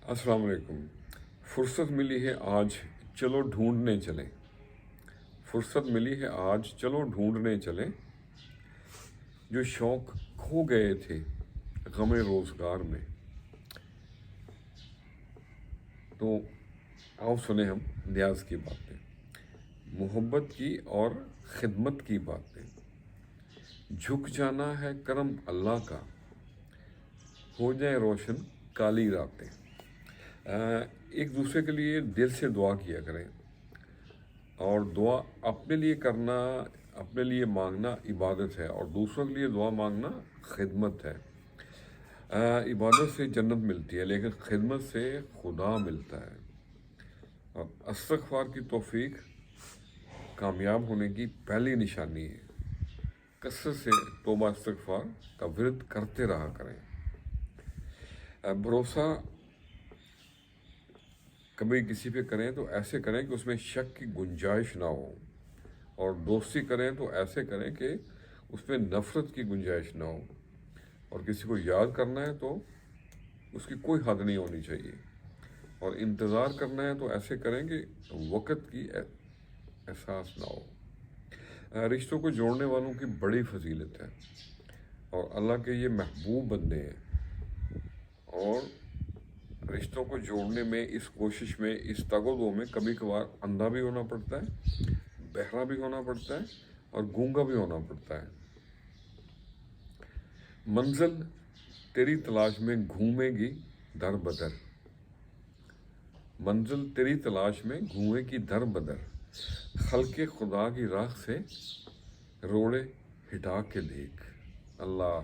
अस्सलाम वालेकुम। फुर्सत मिली है आज, चलो ढूंढने चलें। फुर्सत मिली है आज, चलो ढूंढने चलें। जो शौक खो गए थे गमे रोज़गार में। तो आओ सुने हम न्याज की बातें, मोहब्बत की और खिदमत की बातें। झुक जाना है करम अल्लाह का, हो जाए रोशन काली रातें। एक दूसरे के लिए दिल से दुआ किया करें, और दुआ अपने लिए करना, अपने लिए मांगना इबादत है, और दूसरों के लिए दुआ मांगना खिदमत है। इबादत से जन्नत मिलती है, लेकिन खिदमत से खुदा मिलता है। और इस्तिग़फ़ार की तौफीक कामयाब होने की पहली निशानी है। कसरत से तौबा इस्तिग़फ़ार का विरद करते रहा करें। भरोसा कभी किसी पे करें तो ऐसे करें कि उसमें शक की गुंजाइश ना हो, और दोस्ती करें तो ऐसे करें कि उसमें नफ़रत की गुंजाइश ना हो, और किसी को याद करना है तो उसकी कोई हद नहीं होनी चाहिए, और इंतज़ार करना है तो ऐसे करें कि वक़्त की एहसास ना हो। रिश्तों को जोड़ने वालों की बड़ी फजीलत है, और अल्लाह के ये महबूब बंदे हैं। और रिश्तों को जोड़ने में, इस कोशिश में, इस तगोदो में कभी कभार अंधा भी होना पड़ता है, बहरा भी होना पड़ता है, और गूंगा भी होना पड़ता है। मंजिल तेरी तलाश में घूमेगी दर बदर, मंजिल तेरी तलाश में घूमेगी दर बदर। खल्के खुदा की राह से रोड़े हिटा के देख। अल्लाह